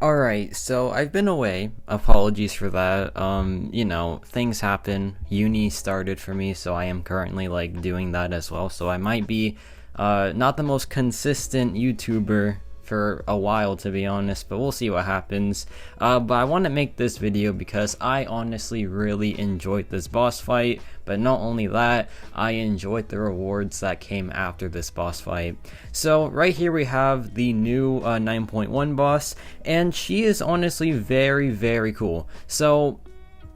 Alright, so I've been away. Apologies for that. Things happen. Uni started for me, so I am currently doing that as well. So I might be not the most consistent YouTuber for a while, to be honest, but we'll see what happens. But I want to make this video because I honestly really enjoyed this boss fight, but not only that, I enjoyed the rewards that came after this boss fight. So right here we have the new 9.1 boss, and she is honestly very, very cool. So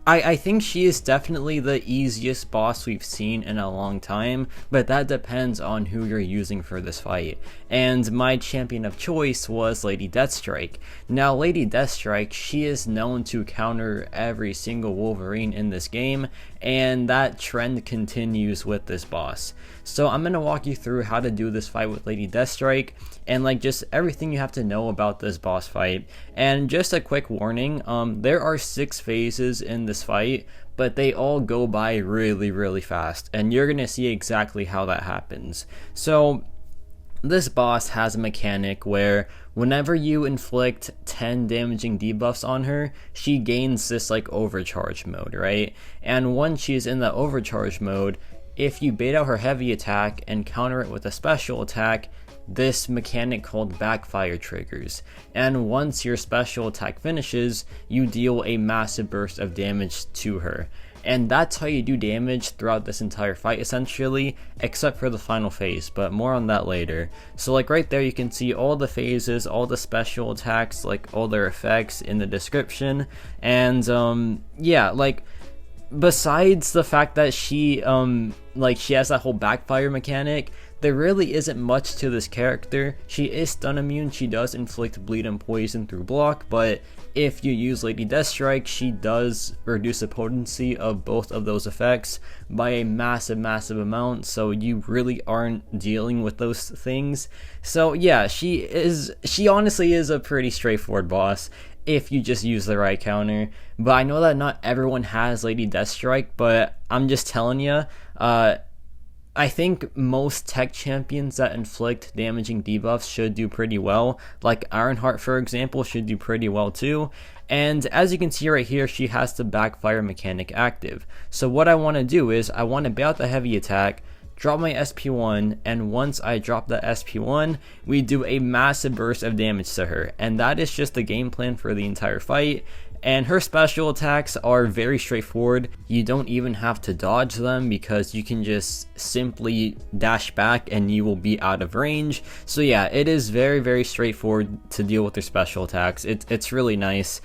I think she is definitely the easiest boss we've seen in a long time, but that depends on who you're using for this fight. And my champion of choice was Lady Deathstrike. Now Lady Deathstrike, she is known to counter every single Wolverine in this game, and that trend continues with this boss. So I'm going to walk you through how to do this fight with Lady Deathstrike, and just everything you have to know about this boss fight. And just a quick warning, there are 6 phases in this fight, but they all go by really, really fast, and you're going to see exactly how that happens. So this boss has a mechanic where whenever you inflict 10 damaging debuffs on her, she gains this overcharge mode, right? And once she's in the overcharge mode, if you bait out her heavy attack and counter it with a special attack, this mechanic called backfire triggers, and once your special attack finishes, you deal a massive burst of damage to her. And that's how you do damage throughout this entire fight essentially, except for the final phase, but more on that later. So right there you can see all the phases, all the special attacks, all their effects in the description. And besides the fact that she has that whole backfire mechanic, there really isn't much to this character. She is stun immune, she does inflict bleed and poison through block, but if you use Lady Deathstrike, she does reduce the potency of both of those effects by a massive amount, so you really aren't dealing with those things. So yeah, she honestly is a pretty straightforward boss if you just use the right counter. But I know that not everyone has Lady Deathstrike, but I'm just telling you, I think most tech champions that inflict damaging debuffs should do pretty well. Like Ironheart, for example, should do pretty well too. And as you can see right here, she has the backfire mechanic active. So what I want to do is I want to bait out the heavy attack, drop my SP1, and once I drop the SP1, we do a massive burst of damage to her. And that is just the game plan for the entire fight. And her special attacks are very straightforward. You don't even have to dodge them because you can just simply dash back and you will be out of range. So yeah, it is very straightforward to deal with her special attacks. It's really nice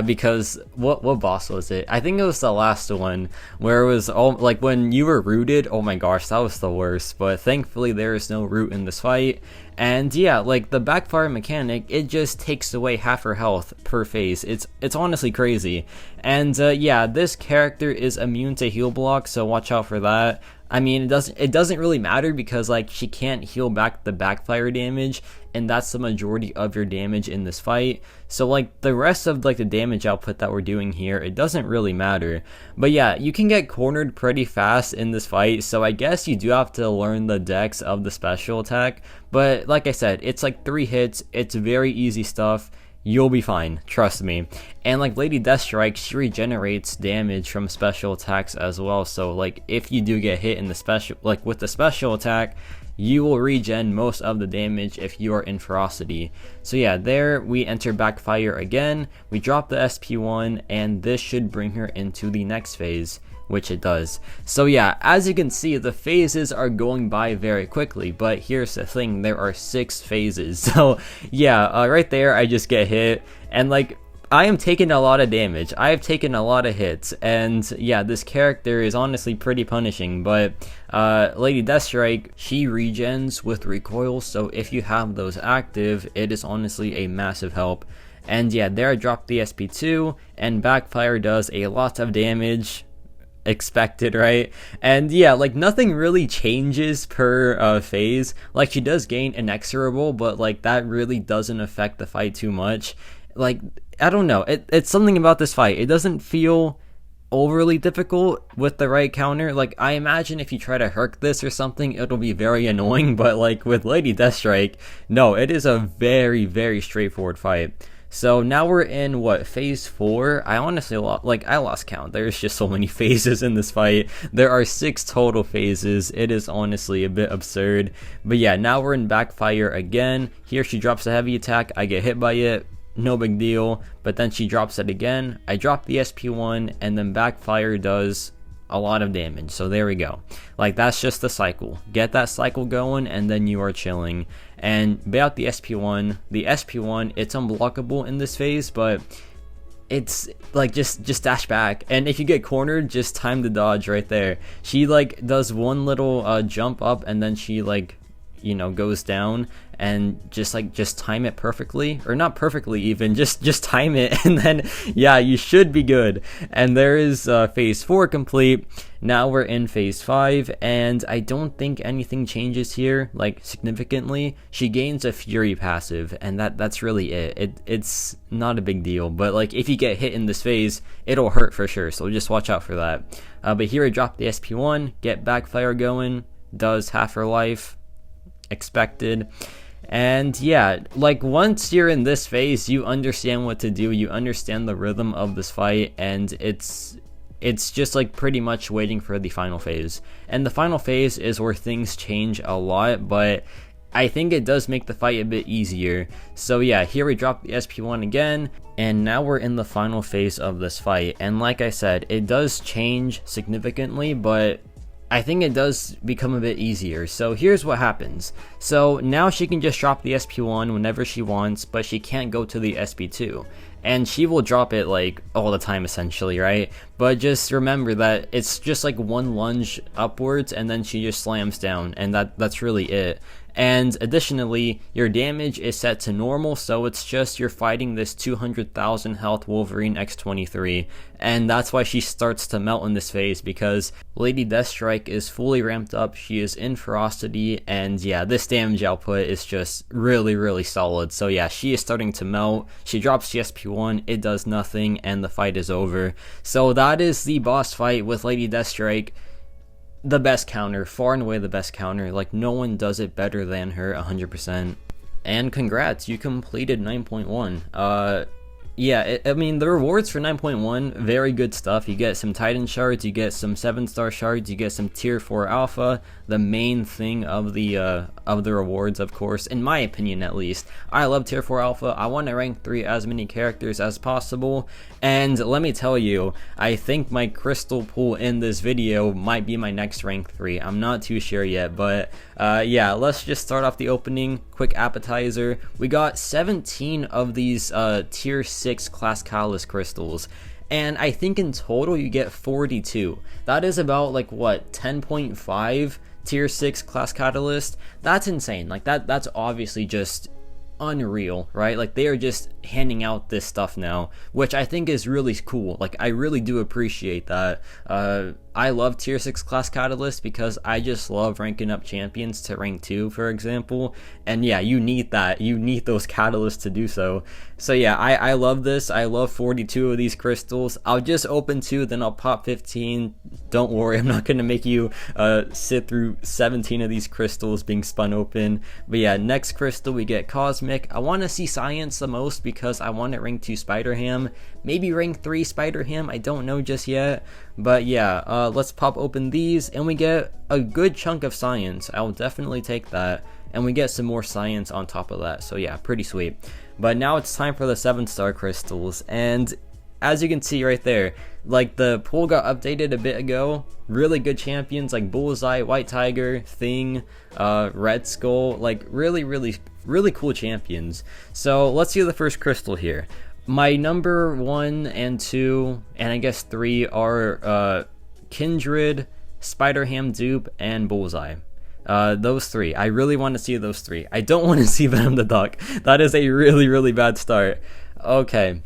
because what boss was it? I think it was the last one where it was all when you were rooted. Oh my gosh, that was the worst. But thankfully there is no root in this fight. And yeah, the backfire mechanic, it just takes away half her health per phase. It's honestly crazy. And yeah, this character is immune to heal block, so watch out for that. I mean, it doesn't really matter because she can't heal back the backfire damage, and that's the majority of your damage in this fight. So the rest of the damage output that we're doing here, it doesn't really matter. But yeah, you can get cornered pretty fast in this fight, so I guess you do have to learn the decks of the special attack. But like I said, it's 3 hits, it's very easy stuff. You'll be fine, trust me. And Lady Deathstrike, she regenerates damage from special attacks as well. So if you do get hit in the special, with the special attack, you will regen most of the damage if you are in ferocity. So yeah, there we enter backfire again, we drop the SP1, and this should bring her into the next phase, which it does. So yeah, as you can see, the phases are going by very quickly, but here's the thing, there are 6 phases. So yeah, right there I just get hit, and I am taking a lot of damage. I have taken a lot of hits, and yeah, this character is honestly pretty punishing. But Lady Deathstrike, she regens with recoil, so if you have those active, it is honestly a massive help. And yeah, there I dropped the SP2, and backfire does a lot of damage. Expected, right? And yeah, nothing really changes per phase. She does gain inexorable, but that really doesn't affect the fight too much. I don't know, it's something about this fight, it doesn't feel overly difficult with the right counter. I imagine if you try to herc this or something, it'll be very annoying, but with Lady Deathstrike, no, it is a very straightforward fight. So now we're in what, phase 4? I honestly I lost count. There's just so many phases in this fight. There are 6 total phases. It is honestly a bit absurd. But yeah, now we're in backfire again. Here she drops a heavy attack. I get hit by it. No big deal. But then she drops it again. I drop the SP1, and then backfire does a lot of damage. So there we go. Like, that's just the cycle. Get that cycle going, and then you are chilling. And bait out the SP1. The SP1, it's unblockable in this phase, but it's like just dash back, and if you get cornered, just time the dodge right there. She like does one little jump up, and then she like, you know, goes down, and just time it perfectly, or not perfectly even, just time it, and then yeah, you should be good. And there is phase 4 complete. Now we're in phase 5, and I don't think anything changes here like significantly. She gains a fury passive, and that's really it's not a big deal, but like if you get hit in this phase, it'll hurt for sure, so just watch out for that. But here I drop the SP1, get backfire going, does half her life, expected. And yeah, like once you're in this phase, you understand what to do, you understand the rhythm of this fight, and it's just like pretty much waiting for the final phase. And the final phase is where things change a lot, but I think it does make the fight a bit easier. So yeah, here we drop the SP1 again, and now we're in the final phase of this fight. And like I said, it does change significantly, but I think it does become a bit easier. So here's what happens. So now she can just drop the SP1 whenever she wants, but she can't go to the SP2. And she will drop it like all the time essentially, right? But just remember that it's just like one lunge upwards, and then she just slams down, and that's really it. And additionally, your damage is set to normal, so it's just you're fighting this 200,000 health Wolverine X-23, and that's why she starts to melt in this phase, because Lady Deathstrike is fully ramped up, she is in ferocity, and yeah, this damage output is just really solid. So yeah, she is starting to melt. She drops the SP1, it does nothing, and the fight is over. So that is the boss fight with Lady Deathstrike. The best counter, far and away the best counter. Like, no one does it better than her, 100%. And congrats, you completed 9.1. Yeah, I mean, the rewards for 9.1, very good stuff. You get some Titan shards, you get some 7-star shards, you get some tier 4 alpha. The main thing of the rewards, of course, in my opinion at least. I love tier 4 alpha. I want to rank 3 as many characters as possible. And let me tell you, I think my crystal pool in this video might be my next rank 3. I'm not too sure yet, but yeah, let's just start off the opening. Quick appetizer. We got 17 of these tier 6 class catalyst crystals, and I think in total you get 42. That is about like what, 10.5 tier 6 class catalyst. That's insane. Like that's obviously just unreal, right? Like, they are just handing out this stuff now, which I think is really cool. Like, I really do appreciate that. I love tier 6 class catalyst because I just love ranking up champions to rank 2, for example. And yeah, you need that. You need those catalysts to do so. So yeah, I love this. I love 42 of these crystals. I'll just open 2, then I'll pop 15. Don't worry, I'm not going to make you sit through 17 of these crystals being spun open. But yeah, next crystal we get Cosmic. I want to see Science the most because I want it rank 2 Spider-Ham. Maybe rank 3 Spider-Ham, I don't know just yet. But yeah, let's pop open these, and we get a good chunk of Science. I will definitely take that. And we get some more Science on top of that, so yeah, pretty sweet. But now it's time for the 7-star crystals, and as you can see right there, like, the pool got updated a bit ago. Really good champions like Bullseye, White Tiger, Thing, Red Skull, like really cool champions. So let's see the first crystal here. My number 1 and 2, and I guess 3 are Kindred, Spider-Ham Dupe, and Bullseye. Those 3. I really want to see those 3. I don't want to see Venom the Duck. That is a really bad start. Okay.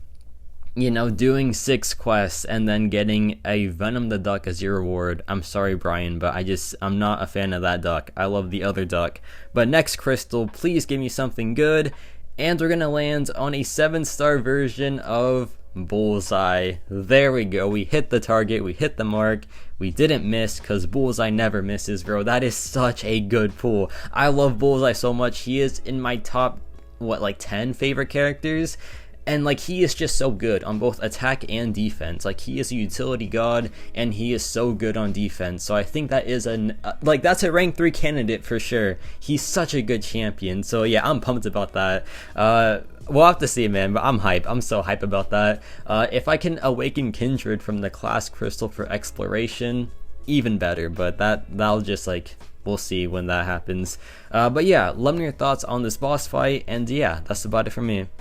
You know, doing 6 quests and then getting a Venom the Duck as your reward. I'm sorry, Brian, but I'm not a fan of that duck. I love the other duck. But next crystal, please give me something good. And we're gonna land on a 7-star version of Bullseye. There we go. We hit the target. We hit the mark. We didn't miss because Bullseye never misses, bro. That is such a good pull. I love Bullseye so much. He is in my top, what, like 10 favorite characters. and like he is just so good on both attack and defense. Like he is a utility god, and he is so good on defense. So I think that is like that's a rank 3 candidate for sure. He's such a good champion. So yeah, I'm pumped about that. We'll have to see, man, but I'm hype. I'm so hype about that. If I can awaken Kindred from the class crystal for exploration, even better, but that'll just like, we'll see when that happens. But yeah, let me know your thoughts on this boss fight, and yeah, that's about it for me.